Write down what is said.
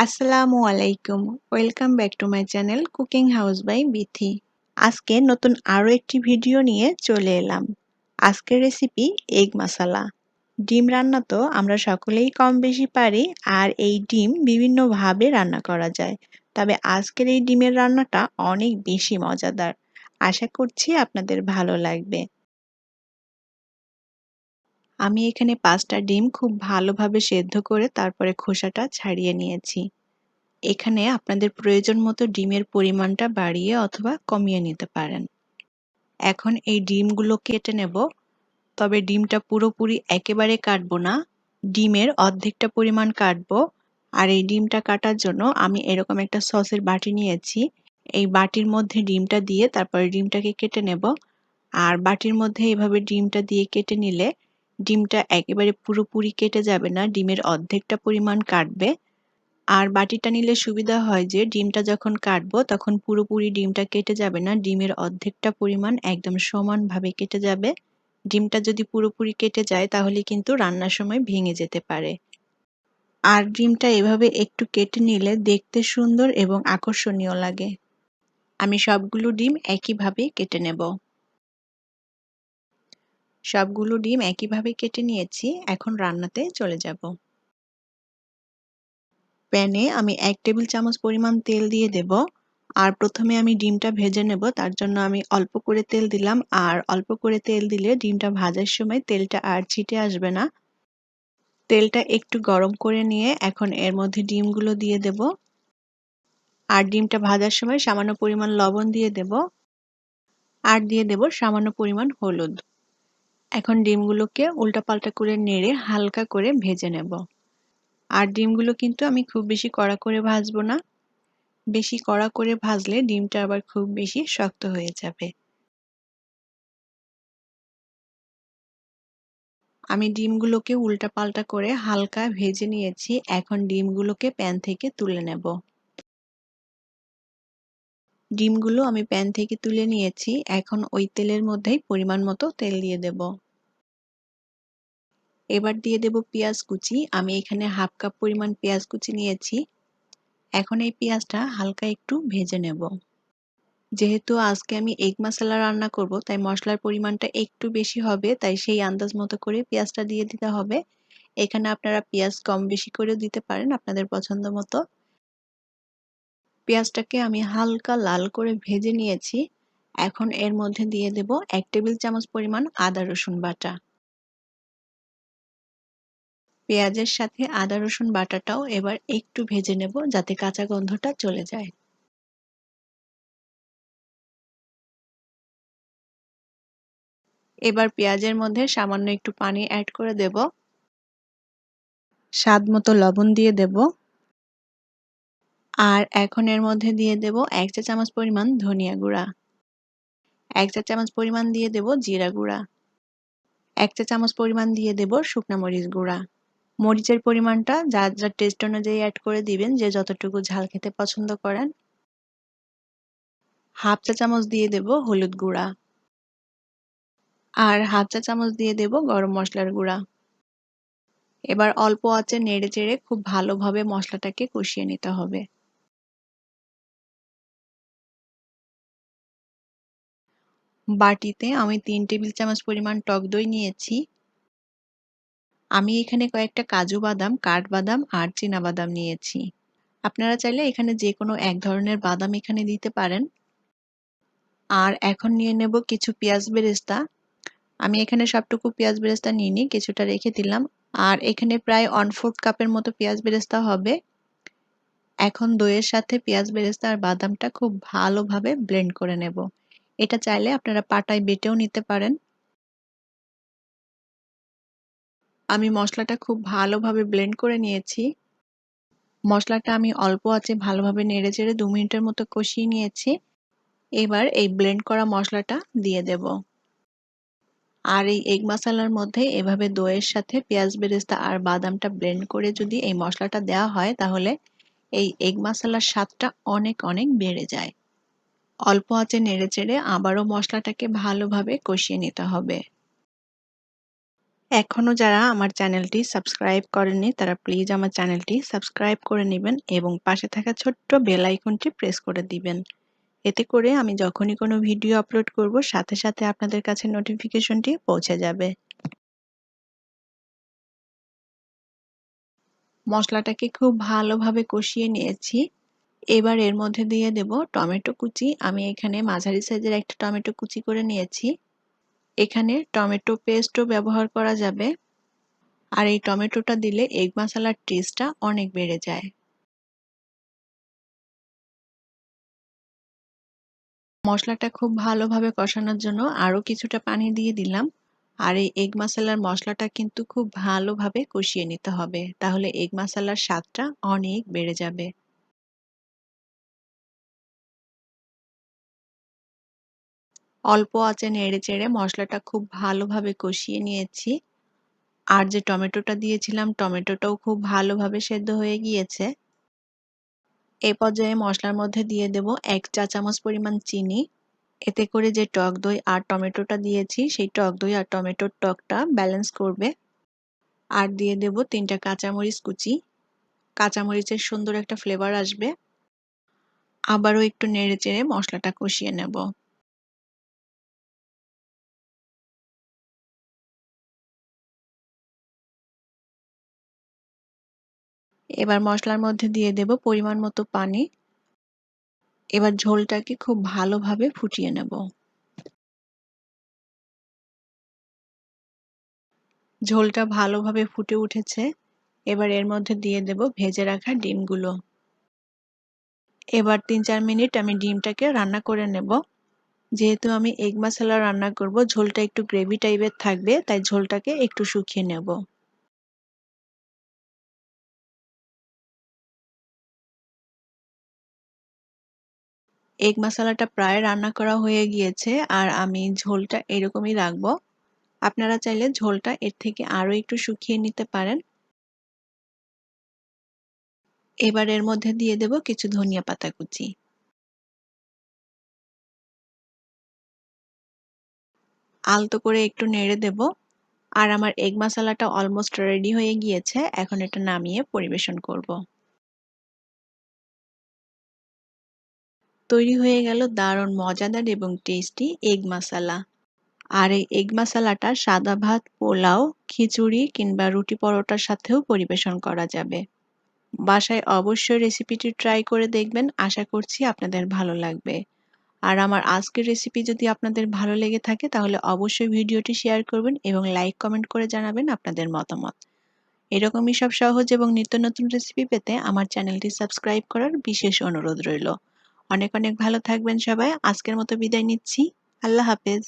আসসালামু আলাইকুম। Welcome back to my channel cooking house by Bithi. আজকে নতুন আরো একটি ভিডিও নিয়ে চলে এলাম। আজকের রেসিপি এগ মাসালা। ডিম রান্না তো আমরা সকলেই কম বেশি পারি, আর এই ডিম বিভিন্নভাবে রান্না করা যায়। তবে আজকের এই ডিমের রান্নাটা অনেক বেশি মজাদার। আশা করছি আপনাদের ভালো লাগবে। আমি এখানে 5টা ডিম খুব ভালোভাবে সেদ্ধ করে তারপরে খোসাটা ছাড়িয়ে নিয়েছি। এখানে আপনাদের প্রয়োজন মতো ডিমের পরিমাণটা বাড়িয়ে অথবা কমিয়ে নিতে পারেন। এখন এই ডিমগুলো কেটে নেব, তবে ডিমটা পুরোপুরি একেবারে কাটবো না, ডিমের অর্ধেকটা পরিমাণ কাটবো। আর এই ডিমটা কাটার জন্য আমি এরকম একটা সসের বাটি নিয়েছি। এই বাটির মধ্যে ডিমটা দিয়ে তারপরে ডিমটাকে কেটে নেব। আর বাটির মধ্যে এভাবে ডিমটা দিয়ে কেটে নিলে ডিমটা একেবারে পুরোপুরি কেটে যাবে না, ডিমের অর্ধেকটা পরিমাণ কাটবে। আর বাটিটা নিলে সুবিধা হয় যে ডিমটা যখন কাটবো তখন পুরোপুরি ডিমটা কেটে যাবে না, ডিমের অর্ধেকটা পরিমাণ একদম সমানভাবে কেটে যাবে। ডিমটা যদি পুরোপুরি কেটে যায় তাহলে কিন্তু রান্নার সময় ভেঙে যেতে পারে। আর ডিমটা এভাবে একটু কেটে নিলে দেখতে সুন্দর এবং আকর্ষণীয় লাগে। আমি সবগুলো ডিম একইভাবে কেটে নেব। সবগুলো ডিম একইভাবে কেটে নিয়েছি, এখন রান্নাতে চলে যাব। প্যানে আমি 1 টেবিল চামচ পরিমাণ তেল দিয়ে দেব। আর প্রথমে আমি ডিমটা ভেজে নেব, তার জন্য আমি অল্প করে তেল দিলাম। আর অল্প করে তেল দিলে ডিমটা ভাজার সময় তেলটা আর ছিটে আসবে না। তেলটা একটু গরম করে নিয়ে এখন এর মধ্যে ডিমগুলো দিয়ে দেব। আর ডিমটা ভাজার সময় সামান্য পরিমাণ লবণ দিয়ে দেব। আর দিয়ে দেব সামান্য পরিমাণ হলুদ। এখন ডিমগুলোকে উল্টাপাল্টা করে নেড়ে হালকা করে ভেজে নেব। আর ডিমগুলো কিন্তু আমি খুব বেশি কড়া করে ভাজবো না। বেশি কড়া করে ভাজলে ডিমটা আবার খুব বেশি শক্ত হয়ে যাবে। আমি ডিমগুলোকে উল্টাপাল্টা করে হালকা ভেজে নিয়েছি। এখন ডিমগুলোকে প্যান থেকে তুলে নেব। ডিমগুলো আমি প্যান থেকে তুলে নিয়েছি। এখন ওই তেলের মধ্যেই পরিমাণ মতো তেল দিয়ে দেব। এবার দিয়ে দেব পেঁয়াজ কুচি। আমি এখানে 1/2 কাপ পরিমাণ পেঁয়াজ কুচি নিয়েছি। এখন এই পেঁয়াজটা হালকা একটু ভেজে নেব। যেহেতু আজকে আমি এগ মশলা রান্না করব, তাই মশলার পরিমাণটা একটু বেশি হবে, তাই সেই আন্দাজ মতো করে পেঁয়াজটা দিয়ে দিতে হবে। এখানে আপনারা পেঁয়াজ কম বেশি করেও দিতে পারেন আপনাদের পছন্দ মতো। পেঁয়াজটাকে আমি হালকা লাল করে ভেজে নিয়েছি। এখন এর মধ্যে দিয়ে দেব 1 টেবিল চামচ পরিমাণ আদা রসুন বাটা। পেঁয়াজের সাথে আদা রসুন বাটাটাও এবার একটু ভেজে নেব যাতে কাঁচা গন্ধটা চলে যায়। এবার পেঁয়াজের মধ্যে সামান্য একটু পানি অ্যাড করে দেব। স্বাদ মতো লবণ দিয়ে দেব। আর এখন এর মধ্যে দিয়ে দেব 1 চা চামচ পরিমাণ ধনিয়া গুঁড়া। 1 চা চামচ পরিমাণ দিয়ে দেব জিরা গুঁড়া। 1 চা চামচ পরিমাণ দিয়ে দেব শুকনা মরিচ গুঁড়া। মরিচের পরিমাণটা যার যার টেস্ট অনুযায়ী অ্যাড করে দিবেন, যে যতটুকু ঝাল খেতে পছন্দ করেন। 1/2 চা চামচ দিয়ে দেব হলুদ গুঁড়া। আর 1/2 চা চামচ দিয়ে দেব গরম মশলার গুঁড়া। এবার অল্প আঁচে নেড়েচেড়ে খুব ভালোভাবে মশলাটাকে কষিয়ে নিতে হবে। বাটিতে আমি 3 টেবিল চামচ পরিমাণ টক দই নিয়েছি। আমি এখানে কয়েকটা কাজু বাদাম, কাঠবাদাম আর চীনা বাদাম নিয়েছি। আপনারা চাইলে এখানে যেকোনো এক ধরনের বাদাম এখানে দিতে পারেন। আর এখন নিয়ে নেব কিছু পেঁয়াজ বেরেস্তা। আমি এখানে সবটুকু পেঁয়াজ বেরেস্তা নিইনি, কিছুটা রেখে দিলাম। আর এখানে প্রায় 1/4 কাপের মতো পেঁয়াজ বেরেস্তা হবে। এখন দইয়ের সাথে পেঁয়াজ বেরেস্তা আর বাদামটা খুব ভালোভাবে ব্লেন্ড করে নেব। এটা চাইলে আপনারা পাটায় বেটেও নিতে পারেন। আমি মশলাটা খুব ভালোভাবে ব্লেন্ড করে নিয়েছি। মশলাটা আমি অল্প আঁচে ভালোভাবে নেড়েচেড়ে 2 মিনিটের মতো কষিয়ে নিয়েছি। এবার এই ব্লেন্ড করা মশলাটা দিয়ে দেব। আর এই এগ মাসালার মধ্যে এভাবে দইয়ের সাথে পেঁয়াজ বেরেস্তা আর বাদামটা ব্লেন্ড করে যদি এই মশলাটা দেওয়া হয় তাহলে এই এগ মাসালার স্বাদটা অনেক অনেক বেড়ে যায়। অল্প আঁচে নেড়েচেড়ে আবারও মশলাটাকে ভালোভাবে কষিয়ে নিতে হবে। এখনো যারা আমার চ্যানেলটি সাবস্ক্রাইব করেননি তারা প্লিজ আমার চ্যানেলটি সাবস্ক্রাইব করে নিবেন এবং পাশে থাকা ছোট্ট বেল আইকনটি প্রেস করে দিবেন। এতে করে আমি যখনই কোনো ভিডিও আপলোড করব সাথে সাথে আপনাদের কাছে নোটিফিকেশনটি পৌঁছে যাবে। মশলাটাকে খুব ভালোভাবে কষিয়ে নিয়েছি। এবার এর মধ্যে দিয়ে দেব টমেটো কুচি। আমি এখানে মাঝারি সাইজের একটা টমেটো কুচি করে নিয়েছি। এখানে টমেটো পেস্টও ব্যবহার করা যাবে। আর এই টমেটোটা দিলে এগ মাসালার টেস্টটা অনেক বেড়ে যায়। মশলাটা খুব ভালোভাবে কষানোর জন্য আরো কিছুটা পানি দিয়ে দিলাম। আর এই এগ মাসালার মশলাটা কিন্তু খুব ভালোভাবে কষিয়ে নিতে হবে, তাহলে এগ মাসালার স্বাদটা অনেক বেড়ে যাবে। অল্প আঁচে নেড়েচেড়ে মশলাটা খুব ভালোভাবে কষিয়ে নিয়েছি। আর যে টমেটোটা দিয়েছিলাম টমেটোটাও খুব ভালোভাবে সেদ্ধ হয়ে গিয়েছে। এই পর্যায়ে মশলার মধ্যে দিয়ে দেব ১ চা চামচ পরিমাণ চিনি। এতে করে যে টক দই আর টমেটোটা দিয়েছি সেই টক দই আর টমেটোর টকটা ব্যালেন্স করবে। আর দিয়ে দেব ৩টা কাঁচামরিচ কুচি। কাঁচামরিচের সুন্দর একটা ফ্লেভার আসবে। আবারও একটু নেড়েচেড়ে মশলাটা কষিয়ে নেব। এবার মশলার মধ্যে দিয়ে দেব পরিমাণ মতো পানি। এবার ঝোলটাকে খুব ভালোভাবে ফুটিয়ে নেব। ঝোলটা ভালোভাবে ফুটে উঠেছে। এবার এর মধ্যে দিয়ে দেব ভেজে রাখা ডিমগুলো। এবার ৩-৪ মিনিট আমি ডিমটাকে রান্না করে নেব। যেহেতু আমি এগ মাসালা রান্না করব, ঝোলটা একটু গ্রেভি টাইপের থাকবে, তাই ঝোলটাকে একটু শুকিয়ে নেব। এগ মাসালাটা প্রায় রান্না করা হয়ে গিয়েছে আর আমি ঝোলটা এরকমই রাখবো। আপনারা চাইলে ঝোলটা এর থেকে আরো একটু শুকিয়ে নিতে পারেন। এবার এর মধ্যে দিয়ে দেব কিছু ধনিয়া পাতা কুচি। আলতো করে একটু নেড়ে দেব। আর আমার এগ মাসালাটা অলমোস্ট রেডি হয়ে গিয়েছে। এখন এটা নামিয়ে পরিবেশন করব। তৈরি হয়ে গেল দারুণ মজাদার এবং টেস্টি এগ মাসালা। আর এই এগ মাসালাটা সাদা ভাত, পোলাও, খিচুড়ি কিংবা রুটি পরোটার সাথেও পরিবেশন করা যাবে। বাসায় অবশ্যই রেসিপিটি ট্রাই করে দেখবেন। আশা করছি আপনাদের ভালো লাগবে। আর আমার আজকের রেসিপি যদি আপনাদের ভালো লেগে থাকে তাহলে অবশ্যই ভিডিওটি শেয়ার করবেন এবং লাইক কমেন্ট করে জানাবেন আপনাদের মতামত। এরকমই সব সহজ এবং নিত্য নতুন রেসিপি পেতে আমার চ্যানেলটি সাবস্ক্রাইব করার বিশেষ অনুরোধ রইল। অনেক অনেক ভালো থাকবেন সবাই। আজকের মতো বিদায় নিচ্ছি। আল্লাহ হাফেজ।